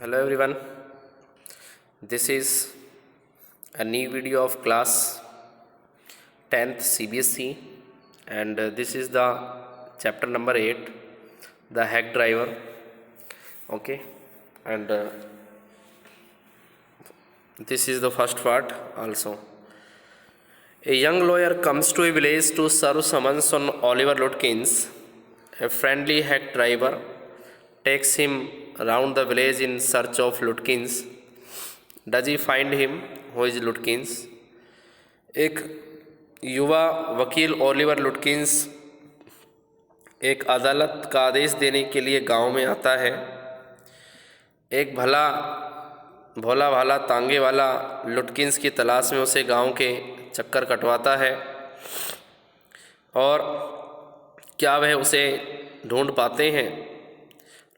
Hello everyone, this is a new video of class 10th CBSE and this is the chapter number 8, the hack driver. Okay, and this is the first part also. A young lawyer comes to a village to serve summons on Oliver Lutkins. A friendly hack driver takes him around the village in search of Lutkins. Does he find him? Who is Lutkins? एक युवा वकील Oliver लुटकिंस एक अदालत का आदेश देने के लिए गांव में आता है। एक भोला भाला तांगे वाला लुटकिंस की तलाश में उसे गांव के चक्कर कटवाता है और क्या वह उसे ढूंढ पाते हैं?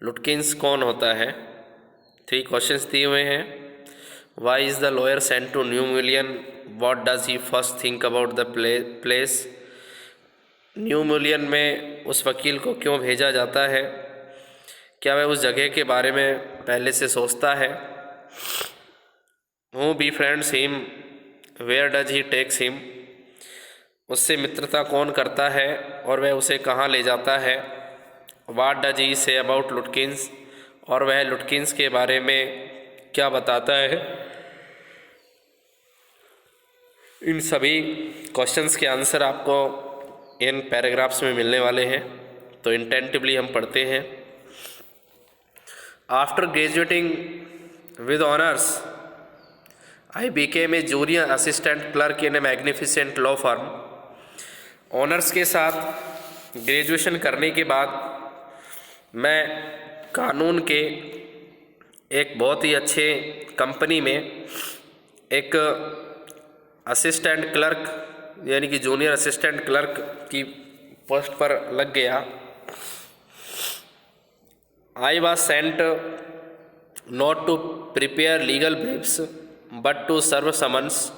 लुटकिंस कौन होता है? 3 क्वेश्चंस दिए हुए हैं। Why is the lawyer sent to New Million? What does he first think about the place? New Million में उस वकील को क्यों भेजा जाता है? क्या वह उस जगह के बारे में पहले से सोचता है? Who befriends him? Where does he takes him? उससे मित्रता कौन करता है और वह उसे कहाँ ले जाता है? What does he say about लुटकिंस? और वह लुटकिंस के बारे में क्या बताता है? इन सभी क्वेश्चंस के आंसर आपको इन पैराग्राफ्स में मिलने वाले हैं, तो इंटेंटिवली हम पढ़ते हैं। After graduating with honours I became a junior assistant clerk in A magnificent law firm. Honours के साथ ग्रेजुएशन करने के बाद मैं कानून के एक बहुत ही अच्छे कंपनी में एक असिस्टेंट क्लर्क यानी कि जूनियर असिस्टेंट क्लर्क की पोस्ट पर लग गया। I was sent not to prepare legal briefs but to serve summons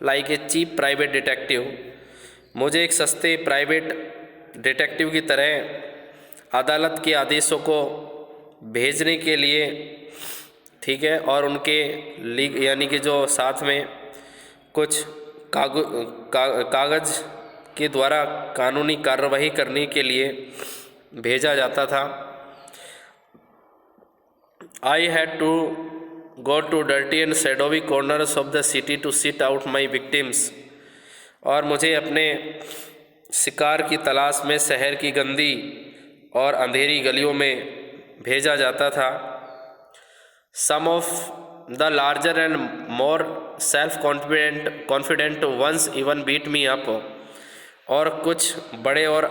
like a cheap private detective. मुझे एक सस्ते प्राइवेट डिटेक्टिव की तरह अदालत के आदेशों को भेजने के लिए, ठीक है, और उनके यानी कि जो साथ में कुछ कागज़ के द्वारा कानूनी कार्रवाई करने के लिए भेजा जाता था। I had to go to dirty and shadowy corners of the city to seat out my victims. और मुझे अपने शिकार की तलाश में शहर की गंदी और अंधेरी गलियों में भेजा जाता था। Some of the larger and more self confident ones even beat me up. और कुछ बड़े और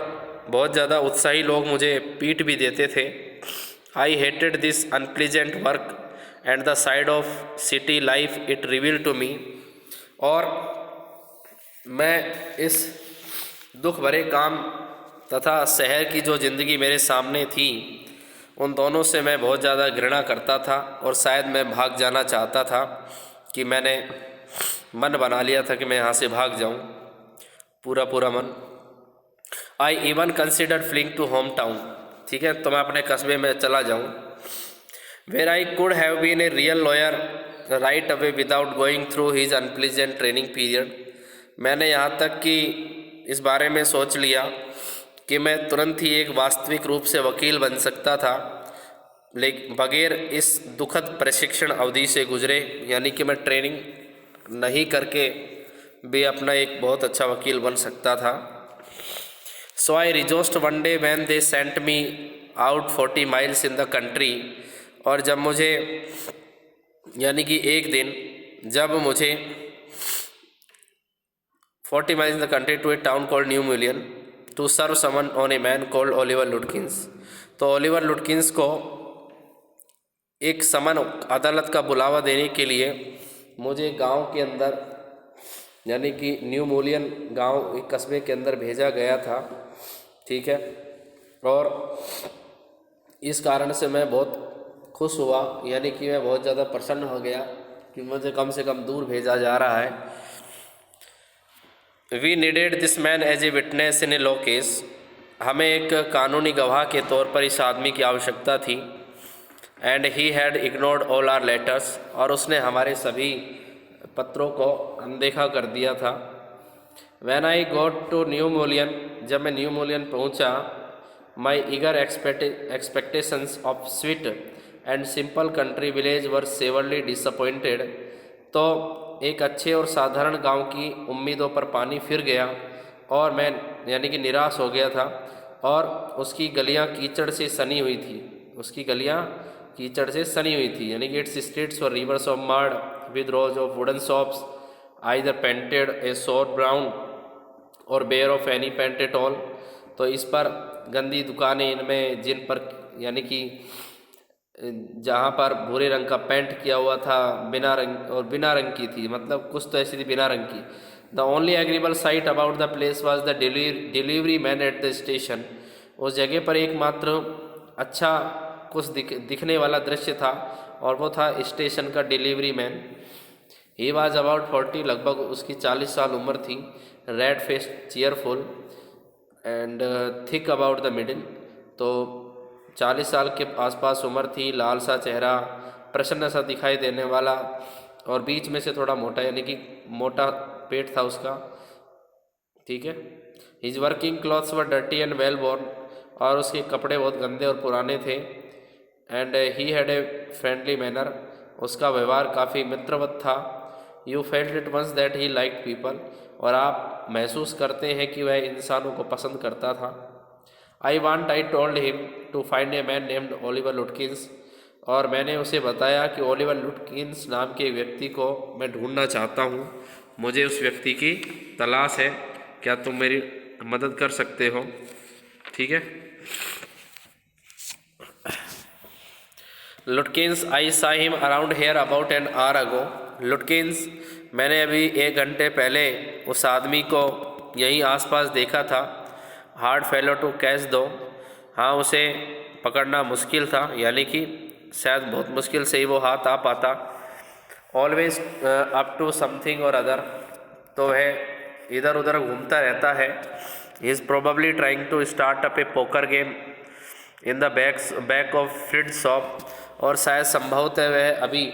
बहुत ज़्यादा उत्साही लोग मुझे पीट भी देते थे। I hated this unpleasant work and the side of city life it reveal to me. और मैं इस दुख भरे काम तथा शहर की जो ज़िंदगी मेरे सामने थी उन दोनों से मैं बहुत ज़्यादा घृणा करता था और शायद मैं भाग जाना चाहता था कि मैंने मन बना लिया था कि मैं यहाँ से भाग जाऊँ, पूरा मन। I even consider fling to home town, ठीक है, तो मैं अपने कस्बे में चला जाऊँ। Where I could have been a real lawyer right away without going through his unpleasant training period. मैंने यहाँ तक कि इस बारे में सोच लिया कि मैं तुरंत ही एक वास्तविक रूप से वकील बन सकता था, लेकिन बगैर इस दुखद प्रशिक्षण अवधि से गुजरे, यानी कि मैं ट्रेनिंग नहीं करके भी अपना एक बहुत अच्छा वकील बन सकता था। So I resolved one day when they sent me out 40 miles in the country. और जब मुझे, यानी कि एक दिन जब मुझे 40 miles in the country to a town called New Million to serve someone on a man called Oliver Lutkins। तो ओलिवर लुटकिंस को एक समन अदालत का बुलावा देने के लिए मुझे गांव के अंदर, यानी कि न्यू मिलियन गांव एक कस्बे के अंदर भेजा गया था, ठीक है। और इस कारण से मैं बहुत खुश हुआ, यानी कि मैं बहुत ज़्यादा प्रसन्न हो गया कि मुझे कम से कम दूर भेजा जा रहा है। We needed this man as a witness in a law case. हमें एक कानूनी गवाह के तौर पर इस आदमी की आवश्यकता थी। And he had ignored all our letters, और उसने हमारे सभी पत्रों को अनदेखा कर दिया था। When I got to New Molian, जब मैं न्यू मोलियन पहुंचा, my eager expectations of sweet and simple country village were severely disappointed, तो एक अच्छे और साधारण गांव की उम्मीदों पर पानी फिर गया और मैं यानी कि निराश हो गया था। और उसकी गलियां कीचड़ से सनी हुई थी, उसकी गलियां कीचड़ से सनी हुई थी, यानी कि its streets were rivers of mud with rows of wooden shops either painted a sore brown और bare of any paint at all. तो इस पर गंदी दुकानें, इनमें जिन पर यानी कि जहाँ पर भूरे रंग का पेंट किया हुआ था, बिना रंग की थी, मतलब कुछ तो ऐसी थी बिना रंग की। The only agreeable site about the place was the delivery man at the station. उस जगह पर एकमात्र अच्छा कुछ दिखने वाला दृश्य था, और वो था स्टेशन का delivery man. He was about 40, लगभग उसकी 40 साल उम्र थी। Red face, cheerful and thick about the middle, तो 40 साल के आसपास उम्र थी, लाल सा चेहरा, प्रसन्न सा दिखाई देने वाला, और बीच में से थोड़ा मोटा, यानी कि मोटा पेट था उसका। ठीक है। His working clothes were dirty and well born, और उसके कपड़े बहुत गंदे और पुराने थे। And he had a friendly manner, उसका व्यवहार काफ़ी मित्रवत था। You felt it once that he like people, और आप महसूस करते हैं कि वह इंसानों को पसंद करता था। I told him to find a man named Oliver Lutkins, और मैंने उसे बताया कि ओलिवर लुटकिंस नाम के व्यक्ति को मैं ढूंढना चाहता हूँ, मुझे उस व्यक्ति की तलाश है, क्या तुम मेरी मदद कर सकते हो? ठीक है। लुटकिंस, आई सा him around hair about an hour ago. लुटकिंस, मैंने अभी 1 घंटे पहले उस आदमी को यहीं आसपास देखा था। हार्ड फेलो टू कैच दो, हाँ उसे पकड़ना मुश्किल था, यानी कि शायद बहुत मुश्किल से ही वो हाथ आ पाता। Always up to something or other, तो वह इधर उधर घूमता रहता है। He is probably trying to start up a poker game in the back of Frid's shop, और शायद संभवतः वह अभी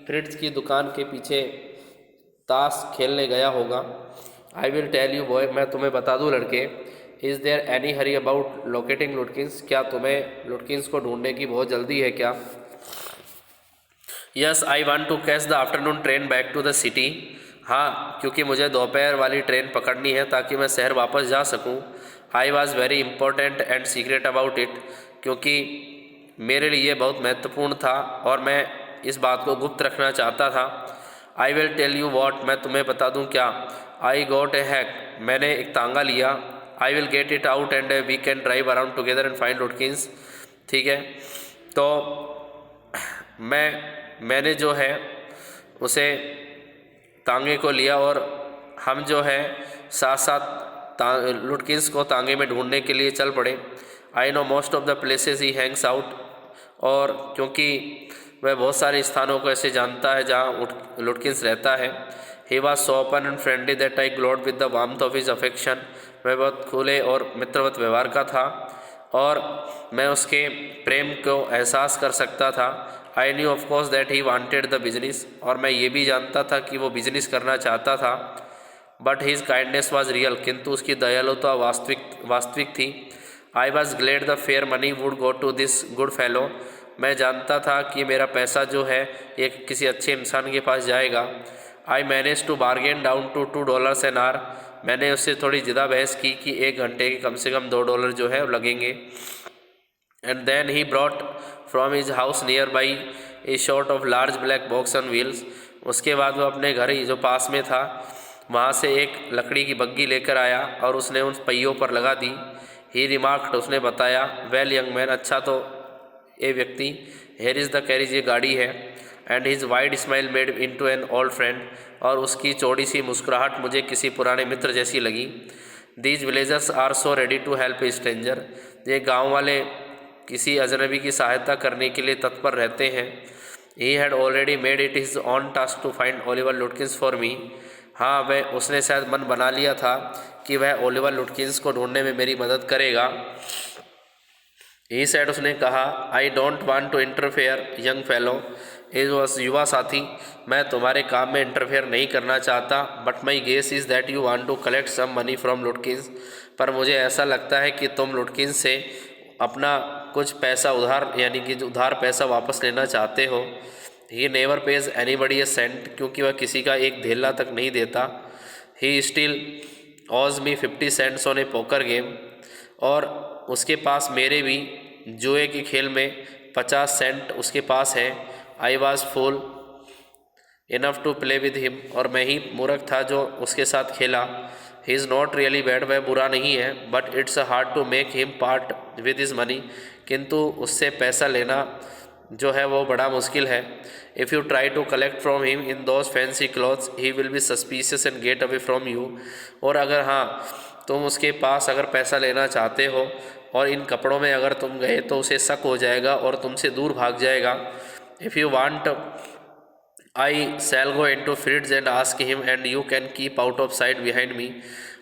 फ्रिड्स की दुकान के पीछे ताश खेलने गया होगा। I will tell you boy, मैं तुम्हें बता दूं लड़के। Is there any hurry about locating Lutkins, क्या तुम्हें लुटकिंस को ढूंढने की बहुत जल्दी है क्या? Yes, I want to catch the afternoon train back to the city. हाँ, क्योंकि मुझे दोपहर वाली ट्रेन पकड़नी है ताकि मैं शहर वापस जा सकूँ। I was very important and secret about it, क्योंकि मेरे लिए बहुत महत्वपूर्ण था और मैं इस बात को गुप्त रखना चाहता था। I will tell you what, मैं तुम्हें बता दूँ क्या। आई गॉट ए हैक, मैंने एक तांगा लिया। I will get it out and we can drive around together and find Lutkins. ठीक है, तो मैंने जो है उसे तांगे को लिया और हम जो है साथ साथ लुटकिंस को तांगे में ढूंढने के लिए चल पड़े। I know most of the places he Hanks out, और क्योंकि वह बहुत सारे स्थानों को ऐसे जानता है जहाँ लुटकिंस रहता है। He was so open and friendly that I glowed with the warmth of his affection, वह बहुत खुले और मित्रवत व्यवहार का था और मैं उसके प्रेम को एहसास कर सकता था। I knew of course that he wanted the business, और मैं ये भी जानता था कि वो बिजनेस करना चाहता था। But his kindness was real, किंतु उसकी दयालुता वास्तविक थी। I was glad the fare money would go to this good fellow, मैं जानता था कि मेरा पैसा जो है ये किसी अच्छे इंसान के पास जाएगा। I manage to bargain down to $2 an hour, मैंने उससे थोड़ी ज़्यादा बहस की कि 1 घंटे के कम से कम $2 जो है वो लगेंगे। And then he brought from his house nearby a sort of large black box on wheels, उसके बाद वो अपने घर ही जो पास में था वहाँ से एक लकड़ी की बग्गी लेकर आया और उसने उन पहियों पर लगा दी। ही रिमार्क्ड, उसने बताया, वेल यंग मैन, अच्छा तो ए व्यक्ति, हेयर इज़ द कैरिज, ये गाड़ी है। And his wide smile made into an old friend, और उसकी चौड़ी सी मुस्कुराहट मुझे किसी पुराने मित्र जैसी लगी। These villagers are so ready to help a stranger, ये गाँव वाले किसी अजनबी की सहायता करने के लिए तत्पर रहते हैं। He had already made it his own task to find Oliver Lutkins for me, हाँ वह उसने शायद मन बना लिया था कि वह ओलिवर लुटकिंस को ढूंढने में मेरी मदद करेगा। ही सेड, उसने कहा, I don't want to interfere young fellow, युवा साथी, मैं तुम्हारे काम में इंटरफेयर नहीं करना चाहता, but my guess is that you want to collect some money from Lutkins, पर मुझे ऐसा लगता है कि तुम लुटकिंस से अपना कुछ पैसा उधार, यानी कि उधार पैसा वापस लेना चाहते हो। He never pays anybody a cent, क्योंकि वह किसी का एक धेला तक नहीं देता। He still owes me 50 cents on a poker game, और उसके पास मेरे भी जुए के खेल में 50 सेंट उसके पास है। I was fool enough to play with him, और मैं ही मूर्ख था जो उसके साथ खेला। He is not really bad, वह बुरा नहीं है, but it's hard to make him part with his money, किंतु उससे पैसा लेना जो है वो बड़ा मुश्किल है। If you try to collect from him in those fancy clothes he will be suspicious and get away from you, और अगर हाँ तुम उसके पास अगर पैसा लेना चाहते हो और इन कपड़ों में अगर तुम गए तो उसे शक हो जाएगा और तुमसे दूर भाग जाएगा। If you want I shall go into Fridge and ask him and you can keep out of sight behind me,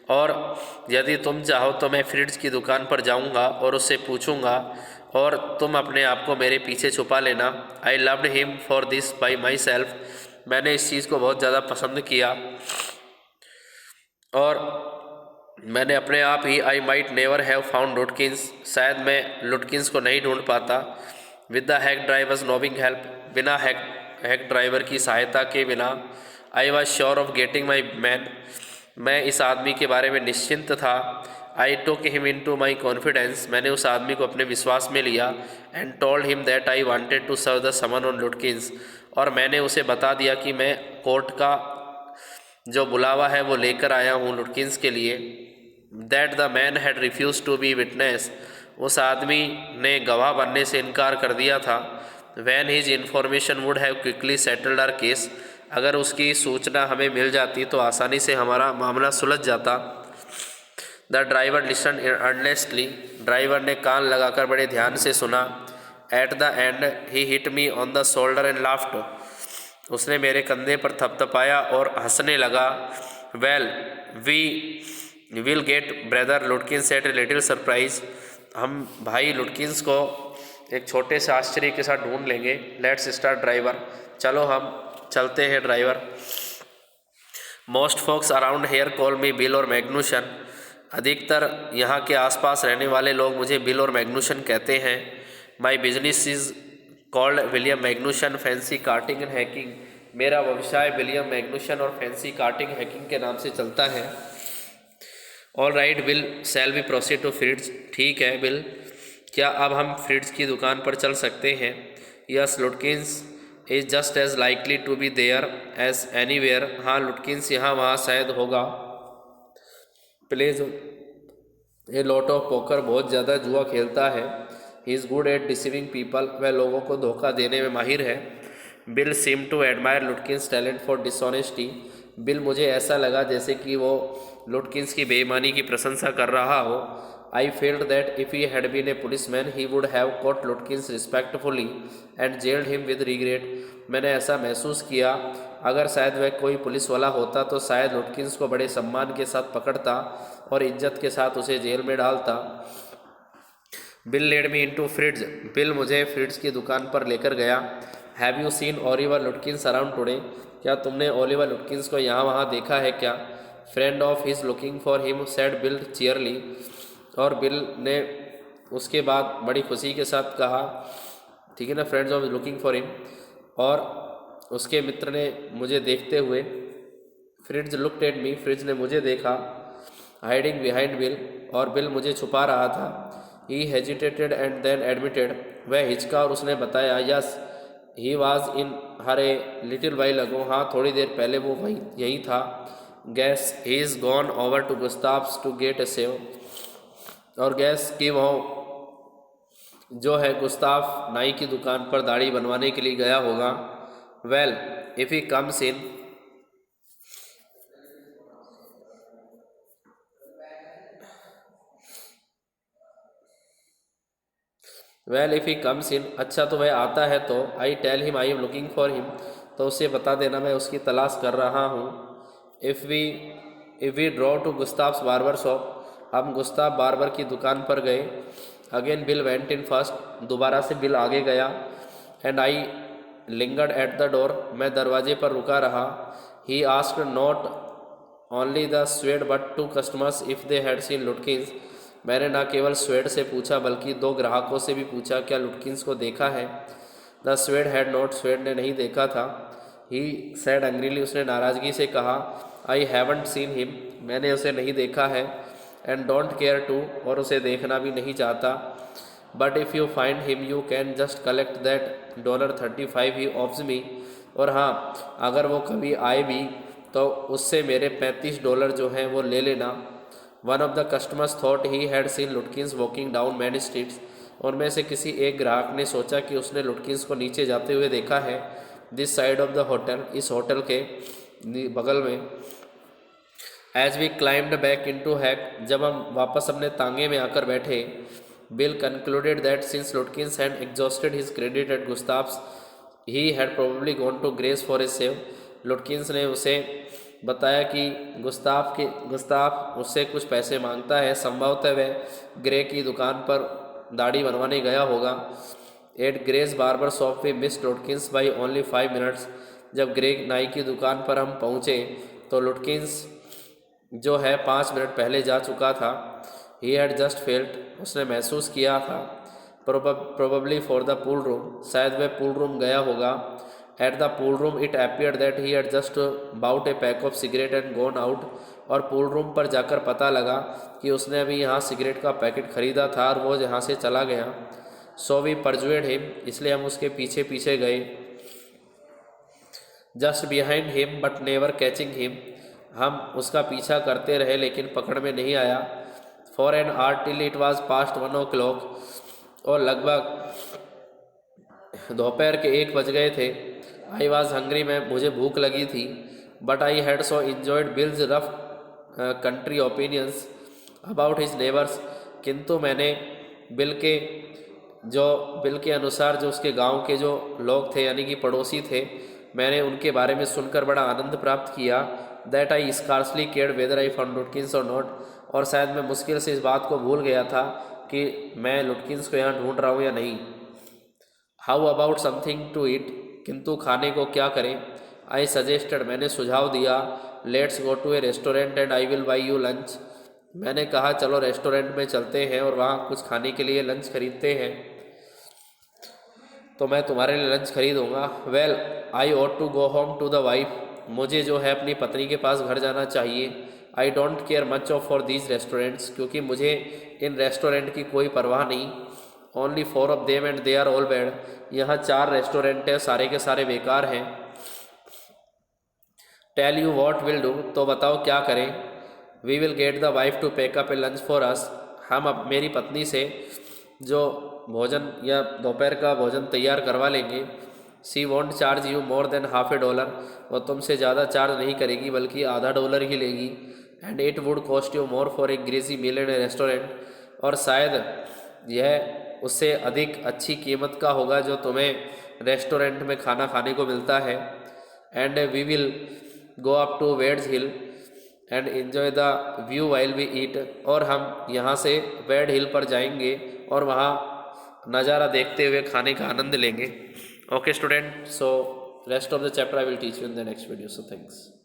और यदि तुम चाहो तो मैं फ्रिड्ज की दुकान पर जाऊंगा और उससे पूछूंगा और तुम अपने आप को मेरे पीछे छुपा लेना। I loved him for this by my self, मैंने इस चीज़ को बहुत ज़्यादा पसंद किया और मैंने अपने आप ही, I might never have found Lutkins, शायद मैं लुटकिंस को नहीं ढूंढ पाता। With the hack drivers knowing help, बिना हैक ड्राइवर की सहायता के बिना। I was sure of getting my man, मैं इस आदमी के बारे में निश्चिंत था। I took him into my confidence, मैंने उस आदमी को अपने विश्वास में लिया। And told him that I wanted to serve the someone on लुटकिंस, और मैंने उसे बता दिया कि मैं कोर्ट का जो बुलावा है वो लेकर आया हूँ लुटकिंस के लिए। That the man had refuse to be witness, उस आदमी ने गवाह बनने से इनकार कर दिया था। When his information would have quickly settled our case, अगर उसकी सूचना हमें मिल जाती तो आसानी से हमारा मामला सुलझ जाता। The driver listen earnestly, driver ने कान लगाकर बड़े ध्यान से सुना। At the end he hit me on the shoulder and laughed, उसने मेरे कंधे पर थपथपाया और हंसने लगा। Well we will get brother Lutkins at a little surprise, हम भाई लुटकिंस को एक छोटे से आश्चर्य के साथ ढूंढ लेंगे। लेट्स स्टार्ट ड्राइवर, चलो हम चलते हैं driver. Most folks around here call me Bill or Magnuson, अधिकतर यहाँ के आसपास रहने वाले लोग मुझे बिल और मैग्नूशन कहते हैं। My business is called William Magnuson fancy carting and hacking, मेरा व्यवसाय विलियम मैग्नूशन और फैंसी कार्टिंग हैकिंग के नाम से चलता है। All right Bill, shall we proceed to Fridge, ठीक है बिल, क्या अब हम फ्रिड्ज की दुकान पर चल सकते हैं। Yes Lutkins is just as likely to be there as anywhere, हाँ लुटकिंस यहाँ वहाँ शायद होगा। Plays a lot of poker, बहुत ज़्यादा जुआ खेलता है। He is good at deceiving people, वह लोगों को धोखा देने में माहिर है। Bill seem to admire Lutkins talent for dishonesty, Bill मुझे ऐसा लगा जैसे कि वो लुटकिंस की बेईमानी की प्रशंसा कर रहा हो। I felt that if he had been a policeman he would have caught Lutkins respectfully and jailed him with regret, मैंने ऐसा महसूस किया अगर शायद वह कोई पुलिस वाला होता तो शायद लुटकिंस को बड़े सम्मान के साथ पकड़ता और इज्जत के साथ उसे जेल में डालता। Bill led me into Fritz, Bill मुझे फ्रिड्ज की दुकान पर लेकर गया। Have you seen Oliver Lutkins around today, क्या तुमने ओलिवर लुटकिंस को यहाँ वहाँ देखा है क्या। Friend of his looking for him said Bill cheerily, और बिल ने उसके बाद बड़ी खुशी के साथ कहा, ठीक है ना, friends of looking for him, और उसके मित्र ने मुझे देखते हुए। Fritz looked at me, Fritz ने मुझे देखा। हाइडिंग बिहाइंड बिल, और बिल मुझे छुपा रहा था। He hesitated and then admitted, वह हिचका और उसने बताया। Yes he was in here a little while ago, हाँ थोड़ी देर पहले वो वहीं यही था। Guess he is gone over to Gustaf's to get A save, और गैस कि वो जो है गुस्ताफ नाई की दुकान पर दाढ़ी बनवाने के लिए गया होगा। Well if he comes in, well if he comes in, अच्छा तो वह आता है तो। I tell him I am looking for him, तो उसे बता देना मैं उसकी तलाश कर रहा हूँ। If we drove to Gustaf's barber shop, हम गुस्ताफ बार्बर की दुकान पर गए। Again Bill went in first, दोबारा से बिल आगे गया। And I lingered at the door, मैं दरवाजे पर रुका रहा। He asked not only the Swede but two customers if they had seen Lutkins, मैंने ना केवल स्वेड से पूछा बल्कि 2 ग्राहकों से भी पूछा क्या लुटकिंस को देखा है। The swayed had not, swayed ने नहीं देखा था। ही सैड एंग्रीली, उसने नाराज़गी से कहा। आई हैवंट सीन हिम, मैंने उसे नहीं देखा है। एंड डोंट केयर टू, और उसे देखना भी नहीं चाहता। But if you find him you can just collect that $35 he owes me, और हाँ अगर वो कभी आए भी तो उससे मेरे $35 जो हैं वो ले लेना। One of the customers thought he had seen लुटकिंस walking down many streets, और में से किसी एक ग्राहक ने सोचा कि उसने लुटकिंस को नीचे जाते हुए देखा है। This side of the hotel, इस होटल के बगल में। As we climbed back into hack, जब हम वापस अपने तांगे में आकर बैठे, Bill concluded that since Lutkins had exhausted his credit at Gustaf's he had probably gone to Gray's for a shave. Lutkins ने उसे बताया कि गुस्ताफ उससे कुछ पैसे मांगता है, संभवतः वह ग्रे की दुकान पर दाढ़ी बनवाने गया होगा। At Grace barber shop we miss Lutkins by only 5 minutes, जब ग्रे नाई की दुकान पर हम पहुँचे तो लुटकिंस जो है 5 मिनट पहले जा चुका था। ही हैड जस्ट फेल्ट, उसने महसूस किया था। Probably for the pool room, शायद वह पूल रूम गया होगा। At the pool room it appeared that he had just bought a pack of cigarette and gone out, और पूल रूम पर जाकर पता लगा कि उसने अभी यहाँ सिगरेट का पैकेट खरीदा था और वो यहाँ से चला गया। सो वी परजुएड हिम, इसलिए हम उसके पीछे पीछे गए। Just behind him but never catching him, हम उसका पीछा करते रहे लेकिन पकड़ में नहीं आया। For an hour till it was past 1 o'clock, और लगभग दोपहर के 1 बज गए थे। आई वॉज हंग्री, मुझे भूख लगी थी। But I had so enjoyed bills rough country opinions about his neighbours, किंतु मैंने बिल के अनुसार जो उसके गांव के जो लोग थे यानी कि पड़ोसी थे, मैंने उनके बारे में सुनकर बड़ा आनंद प्राप्त किया। That I scarcely cared whether I found Lutkins or not, और शायद मैं मुश्किल से इस बात को भूल गया था कि मैं लुटकिंस को यहाँ ढूंढ रहा हूँ या नहीं। How about something to eat, किंतु खाने को क्या करें। आई सजेस्टेड, मैंने सुझाव दिया। Let's go to a restaurant and I will buy you lunch, मैंने कहा चलो रेस्टोरेंट में चलते हैं और वहाँ कुछ खाने के लिए लंच खरीदते हैं, तो मैं तुम्हारे लिए लंच खरीदूँगा। Well I ought to go home to the wife, मुझे जो है अपनी पत्नी के पास घर जाना चाहिए। I don't care much of for these restaurants, क्योंकि मुझे इन रेस्टोरेंट की कोई परवाह नहीं। Only 4 of them and they are all bad, यहाँ 4 रेस्टोरेंट हैं, सारे के सारे बेकार हैं। Tell you what will do, तो बताओ क्या करें। We will get the wife to pack up a lunch for us, हम अब मेरी पत्नी से जो भोजन या दोपहर का भोजन तैयार करवा लेंगे। She won't charge you more than $50, वो तुमसे ज़्यादा चार्ज नहीं करेगी बल्कि $50 ही लेगी। And it would cost you more for a greasy meal in a restaurant, और शायद यह उससे अधिक अच्छी कीमत का होगा जो तुम्हें रेस्टोरेंट में खाना खाने को मिलता है। And we will go up to Wade's Hill and enjoy the view while we eat, और हम यहाँ से वेड हिल पर जाएंगे और वहाँ नज़ारा देखते हुए खाने का आनंद लेंगे। Okay student, so rest of the chapter I will teach you in the next video, so thanks.